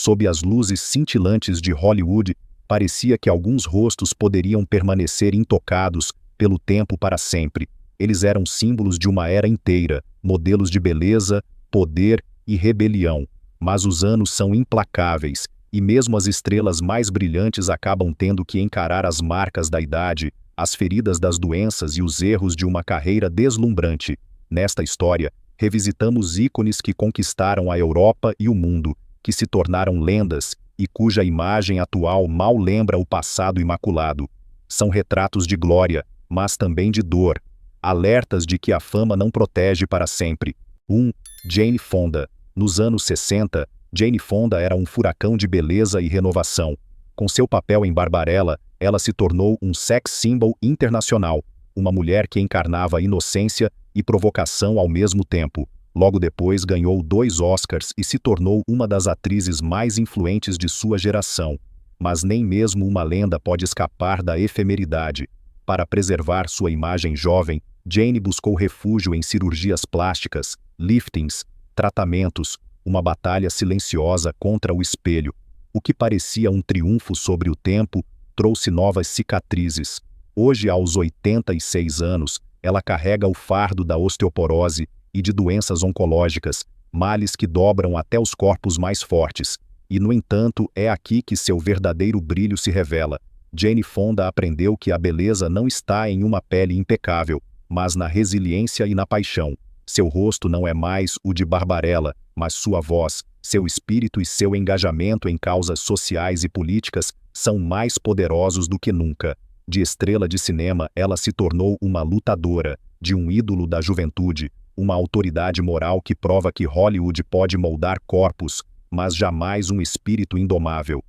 Sob as luzes cintilantes de Hollywood, parecia que alguns rostos poderiam permanecer intocados pelo tempo para sempre. Eles eram símbolos de uma era inteira, modelos de beleza, poder e rebelião. Mas os anos são implacáveis, e mesmo as estrelas mais brilhantes acabam tendo que encarar as marcas da idade, as feridas das doenças e os erros de uma carreira deslumbrante. Nesta história, revisitamos ícones que conquistaram a Europa e o mundo, que se tornaram lendas e cuja imagem atual mal lembra o passado imaculado. São retratos de glória, mas também de dor, alertas de que a fama não protege para sempre. 1. Jane Fonda. Nos anos 60, Jane Fonda era um furacão de beleza e renovação. Com seu papel em Barbarella, ela se tornou um sex symbol internacional, uma mulher que encarnava inocência e provocação ao mesmo tempo. Logo depois ganhou 2 Oscars e se tornou uma das atrizes mais influentes de sua geração. Mas nem mesmo uma lenda pode escapar da efemeridade. Para preservar sua imagem jovem, Jane buscou refúgio em cirurgias plásticas, liftings, tratamentos, uma batalha silenciosa contra o espelho. O que parecia um triunfo sobre o tempo trouxe novas cicatrizes. Hoje, aos 86 anos, ela carrega o fardo da osteoporose e de doenças oncológicas, males que dobram até os corpos mais fortes. E, no entanto, é aqui que seu verdadeiro brilho se revela. Jane Fonda aprendeu que a beleza não está em uma pele impecável, mas na resiliência e na paixão. Seu rosto não é mais o de Barbarella, mas sua voz, seu espírito e seu engajamento em causas sociais e políticas são mais poderosos do que nunca. De estrela de cinema, ela se tornou uma lutadora, de um ídolo da juventude, uma autoridade moral que prova que Hollywood pode moldar corpos, mas jamais um espírito indomável.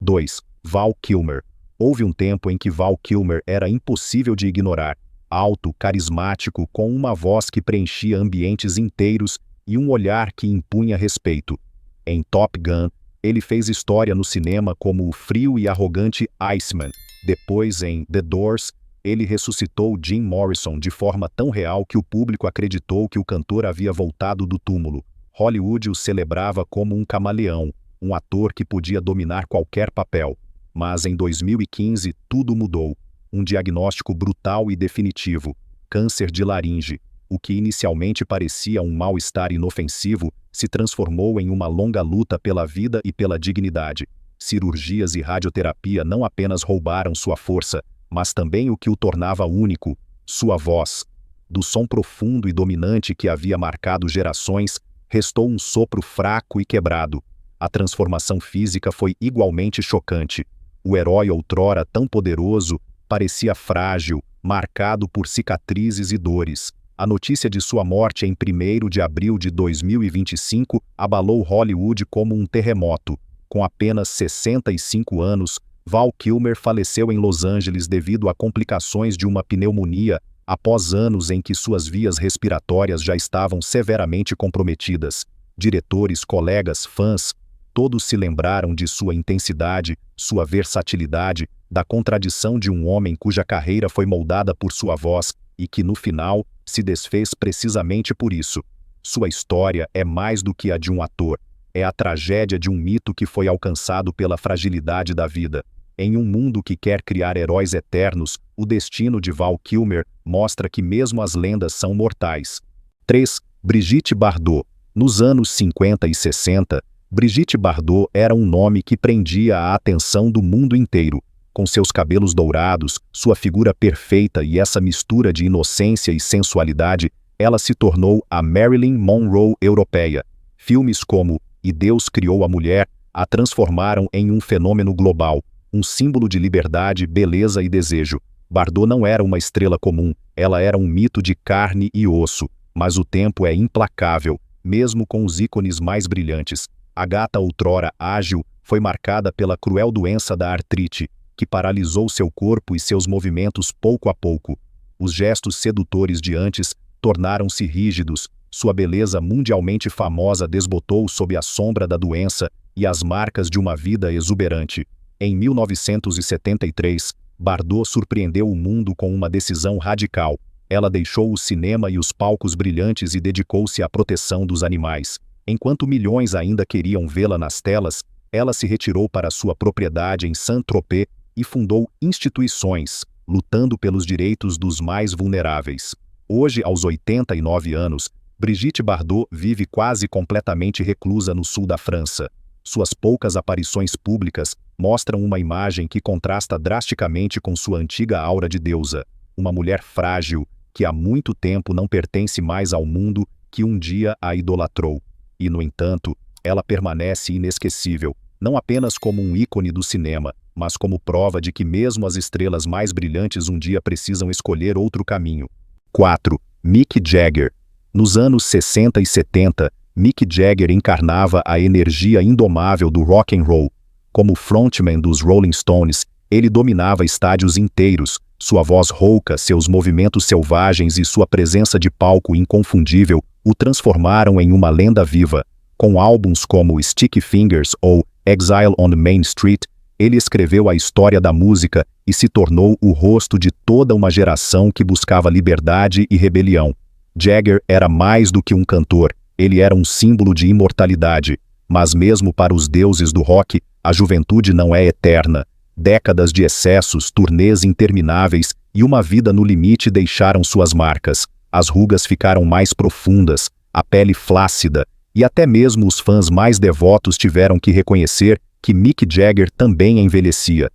2. Val Kilmer. Houve um tempo em que Val Kilmer era impossível de ignorar. Alto, carismático, com uma voz que preenchia ambientes inteiros e um olhar que impunha respeito. Em Top Gun, ele fez história no cinema como o frio e arrogante Iceman. Depois, em The Doors, ele ressuscitou Jim Morrison de forma tão real que o público acreditou que o cantor havia voltado do túmulo. Hollywood o celebrava como um camaleão, um ator que podia dominar qualquer papel. Mas em 2015 tudo mudou. Um diagnóstico brutal e definitivo: câncer de laringe. O que inicialmente parecia um mal-estar inofensivo se transformou em uma longa luta pela vida e pela dignidade. Cirurgias e radioterapia não apenas roubaram sua força, mas também o que o tornava único: sua voz. Do som profundo e dominante que havia marcado gerações, restou um sopro fraco e quebrado. A transformação física foi igualmente chocante. O herói outrora tão poderoso parecia frágil, marcado por cicatrizes e dores. A notícia de sua morte em 1º de abril de 2025 abalou Hollywood como um terremoto. Com apenas 65 anos, Val Kilmer faleceu em Los Angeles devido a complicações de uma pneumonia, após anos em que suas vias respiratórias já estavam severamente comprometidas. Diretores, colegas, fãs, todos se lembraram de sua intensidade, sua versatilidade, da contradição de um homem cuja carreira foi moldada por sua voz e que, no final, se desfez precisamente por isso. Sua história é mais do que a de um ator. É a tragédia de um mito que foi alcançado pela fragilidade da vida. Em um mundo que quer criar heróis eternos, o destino de Val Kilmer mostra que mesmo as lendas são mortais. 3. Brigitte Bardot. Nos anos 50 e 60, Brigitte Bardot era um nome que prendia a atenção do mundo inteiro. Com seus cabelos dourados, sua figura perfeita e essa mistura de inocência e sensualidade, ela se tornou a Marilyn Monroe europeia. Filmes como E Deus Criou a Mulher a transformaram em um fenômeno global, um símbolo de liberdade, beleza e desejo. Bardot não era uma estrela comum, ela era um mito de carne e osso, mas o tempo é implacável, mesmo com os ícones mais brilhantes. A gata outrora ágil foi marcada pela cruel doença da artrite, que paralisou seu corpo e seus movimentos pouco a pouco. Os gestos sedutores de antes tornaram-se rígidos, sua beleza mundialmente famosa desbotou sob a sombra da doença e as marcas de uma vida exuberante. Em 1973, Bardot surpreendeu o mundo com uma decisão radical. Ela deixou o cinema e os palcos brilhantes e dedicou-se à proteção dos animais. Enquanto milhões ainda queriam vê-la nas telas, ela se retirou para sua propriedade em Saint-Tropez e fundou instituições, lutando pelos direitos dos mais vulneráveis. Hoje, aos 89 anos, Brigitte Bardot vive quase completamente reclusa no sul da França. Suas poucas aparições públicas mostram uma imagem que contrasta drasticamente com sua antiga aura de deusa, uma mulher frágil que há muito tempo não pertence mais ao mundo que um dia a idolatrou. E, no entanto, ela permanece inesquecível, não apenas como um ícone do cinema, mas como prova de que mesmo as estrelas mais brilhantes um dia precisam escolher outro caminho. 4. Mick Jagger. Nos anos 60 e 70, Mick Jagger encarnava a energia indomável do rock and roll. Como frontman dos Rolling Stones, ele dominava estádios inteiros. Sua voz rouca, seus movimentos selvagens e sua presença de palco inconfundível o transformaram em uma lenda viva. Com álbuns como Sticky Fingers ou Exile on Main Street, ele escreveu a história da música e se tornou o rosto de toda uma geração que buscava liberdade e rebelião. Jagger era mais do que um cantor, ele era um símbolo de imortalidade. Mas mesmo para os deuses do rock, a juventude não é eterna. Décadas de excessos, turnês intermináveis e uma vida no limite deixaram suas marcas. As rugas ficaram mais profundas, a pele flácida, e até mesmo os fãs mais devotos tiveram que reconhecer que Mick Jagger também envelhecia.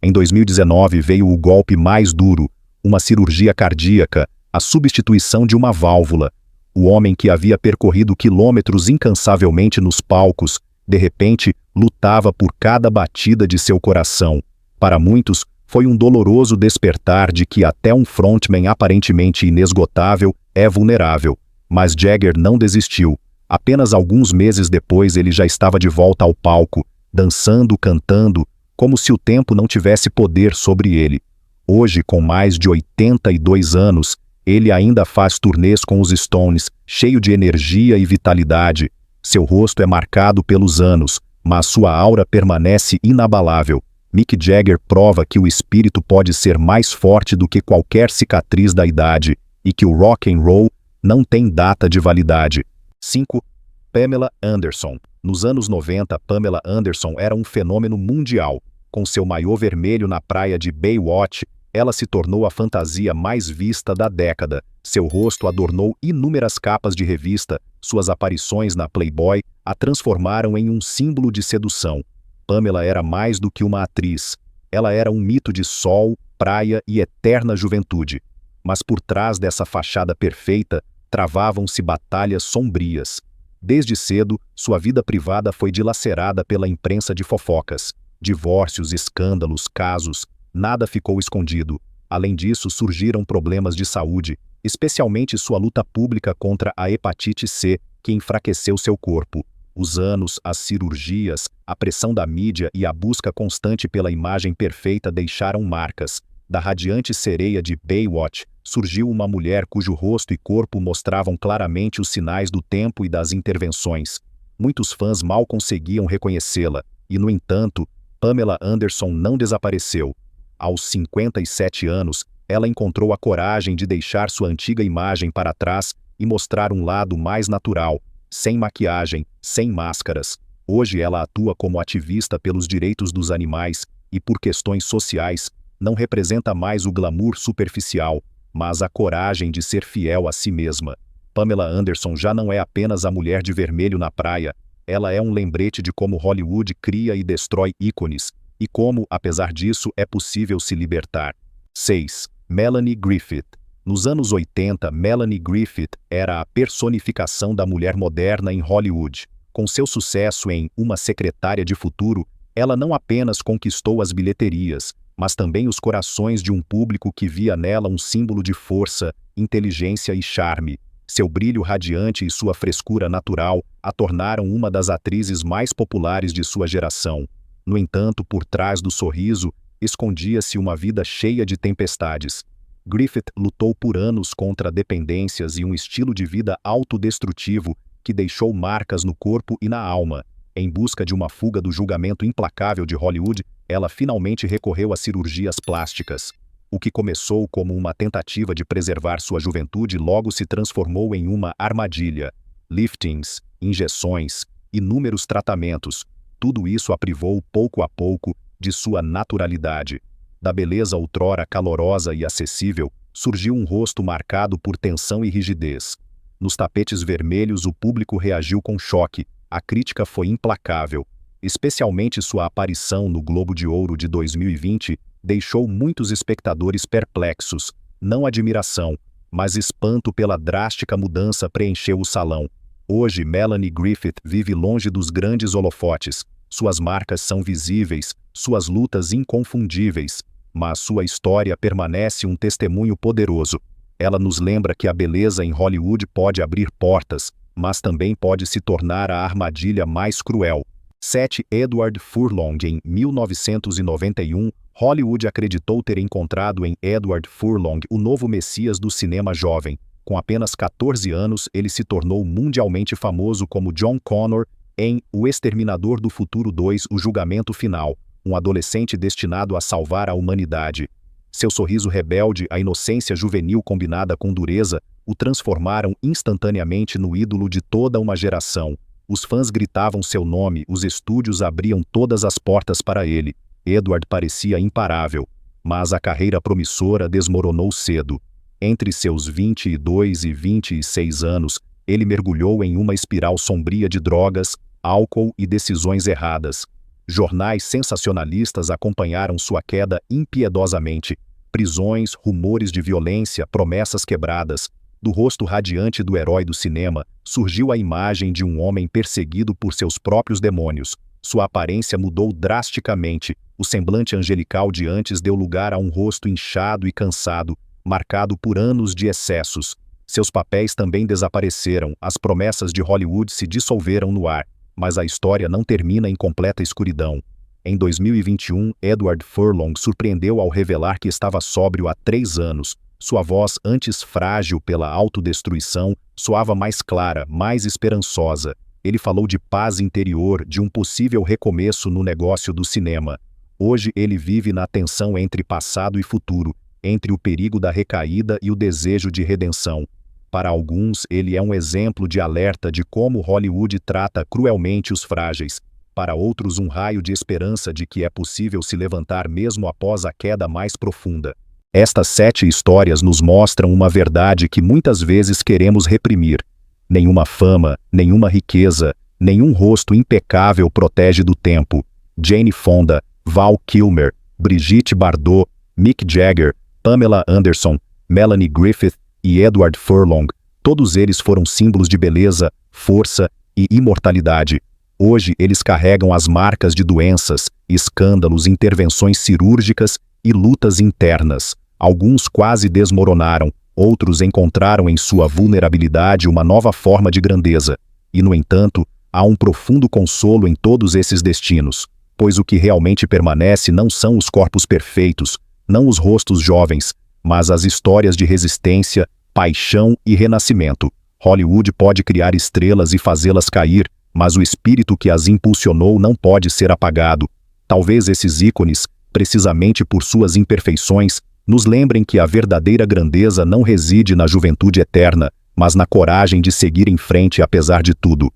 Em 2019 veio o golpe mais duro, uma cirurgia cardíaca, a substituição de uma válvula. O homem que havia percorrido quilômetros incansavelmente nos palcos, de repente, lutava por cada batida de seu coração. Para muitos, foi um doloroso despertar de que até um frontman aparentemente inesgotável é vulnerável. Mas Jagger não desistiu. Apenas alguns meses depois ele já estava de volta ao palco, dançando, cantando, como se o tempo não tivesse poder sobre ele. Hoje, com mais de 82 anos, ele ainda faz turnês com os Stones, cheio de energia e vitalidade. Seu rosto é marcado pelos anos, mas sua aura permanece inabalável. Mick Jagger prova que o espírito pode ser mais forte do que qualquer cicatriz da idade e que o rock and roll não tem data de validade. 5. Pamela Anderson. Nos anos 90, Pamela Anderson era um fenômeno mundial. Com seu maiô vermelho na praia de Baywatch, ela se tornou a fantasia mais vista da década. Seu rosto adornou inúmeras capas de revista, suas aparições na Playboy a transformaram em um símbolo de sedução. Pamela era mais do que uma atriz. Ela era um mito de sol, praia e eterna juventude. Mas por trás dessa fachada perfeita, travavam-se batalhas sombrias. Desde cedo, sua vida privada foi dilacerada pela imprensa de fofocas. Divórcios, escândalos, casos, nada ficou escondido. Além disso, surgiram problemas de saúde, especialmente sua luta pública contra a hepatite C, que enfraqueceu seu corpo. Os anos, as cirurgias, a pressão da mídia e a busca constante pela imagem perfeita deixaram marcas. Da radiante sereia de Baywatch, surgiu uma mulher cujo rosto e corpo mostravam claramente os sinais do tempo e das intervenções. Muitos fãs mal conseguiam reconhecê-la, e, no entanto, Pamela Anderson não desapareceu. Aos 57 anos, ela encontrou a coragem de deixar sua antiga imagem para trás e mostrar um lado mais natural, sem maquiagem, sem máscaras. Hoje ela atua como ativista pelos direitos dos animais e por questões sociais. Não representa mais o glamour superficial, mas a coragem de ser fiel a si mesma. Pamela Anderson já não é apenas a mulher de vermelho na praia, ela é um lembrete de como Hollywood cria e destrói ícones, e como, apesar disso, é possível se libertar. 6. Melanie Griffith. Nos anos 80, Melanie Griffith era a personificação da mulher moderna em Hollywood. Com seu sucesso em Uma Secretária de Futuro, ela não apenas conquistou as bilheterias, mas também os corações de um público que via nela um símbolo de força, inteligência e charme. Seu brilho radiante e sua frescura natural a tornaram uma das atrizes mais populares de sua geração. No entanto, por trás do sorriso, escondia-se uma vida cheia de tempestades. Griffith lutou por anos contra dependências e um estilo de vida autodestrutivo que deixou marcas no corpo e na alma. Em busca de uma fuga do julgamento implacável de Hollywood, ela finalmente recorreu a cirurgias plásticas. O que começou como uma tentativa de preservar sua juventude logo se transformou em uma armadilha. Liftings, injeções, inúmeros tratamentos. tudo isso a privou pouco a pouco de sua naturalidade. Da beleza outrora calorosa e acessível, surgiu um rosto marcado por tensão e rigidez. Nos tapetes vermelhos o público reagiu com choque, a crítica foi implacável. Especialmente sua aparição no Globo de Ouro de 2020 deixou muitos espectadores perplexos. Não admiração, mas espanto pela drástica mudança preencheu o salão. Hoje Melanie Griffith vive longe dos grandes holofotes. Suas marcas são visíveis, suas lutas inconfundíveis, mas sua história permanece um testemunho poderoso. Ela nos lembra que a beleza em Hollywood pode abrir portas, mas também pode se tornar a armadilha mais cruel. 7. Edward Furlong. Em 1991, Hollywood acreditou ter encontrado em Edward Furlong o novo messias do cinema jovem. Com apenas 14 anos, ele se tornou mundialmente famoso como John Connor em O Exterminador do Futuro 2, O Julgamento Final, um adolescente destinado a salvar a humanidade. Seu sorriso rebelde, a inocência juvenil combinada com dureza, o transformaram instantaneamente no ídolo de toda uma geração. Os fãs gritavam seu nome, os estúdios abriam todas as portas para ele. Edward parecia imparável, mas a carreira promissora desmoronou cedo. Entre seus 22 e 26 anos, ele mergulhou em uma espiral sombria de drogas, álcool e decisões erradas. Jornais sensacionalistas acompanharam sua queda impiedosamente. Prisões, rumores de violência, promessas quebradas. Do rosto radiante do herói do cinema, surgiu a imagem de um homem perseguido por seus próprios demônios. Sua aparência mudou drasticamente. O semblante angelical de antes deu lugar a um rosto inchado e cansado, marcado por anos de excessos. Seus papéis também desapareceram, as promessas de Hollywood se dissolveram no ar, mas a história não termina em completa escuridão. Em 2021, Edward Furlong surpreendeu ao revelar que estava sóbrio há 3 anos. Sua voz, antes frágil pela autodestruição, soava mais clara, mais esperançosa. Ele falou de paz interior, de um possível recomeço no negócio do cinema. Hoje ele vive na tensão entre passado e futuro, entre o perigo da recaída e o desejo de redenção. Para alguns, ele é um exemplo de alerta de como Hollywood trata cruelmente os frágeis. Para outros, um raio de esperança de que é possível se levantar mesmo após a queda mais profunda. Estas 7 histórias nos mostram uma verdade que muitas vezes queremos reprimir. Nenhuma fama, nenhuma riqueza, nenhum rosto impecável protege do tempo. Jane Fonda, Val Kilmer, Brigitte Bardot, Mick Jagger, Pamela Anderson, Melanie Griffith e Edward Furlong, todos eles foram símbolos de beleza, força e imortalidade. Hoje eles carregam as marcas de doenças, escândalos, intervenções cirúrgicas e lutas internas. Alguns quase desmoronaram, outros encontraram em sua vulnerabilidade uma nova forma de grandeza. E, no entanto, há um profundo consolo em todos esses destinos, pois o que realmente permanece não são os corpos perfeitos, não os rostos jovens, mas as histórias de resistência, paixão e renascimento. Hollywood pode criar estrelas e fazê-las cair, mas o espírito que as impulsionou não pode ser apagado. Talvez esses ícones, precisamente por suas imperfeições, nos lembrem que a verdadeira grandeza não reside na juventude eterna, mas na coragem de seguir em frente apesar de tudo.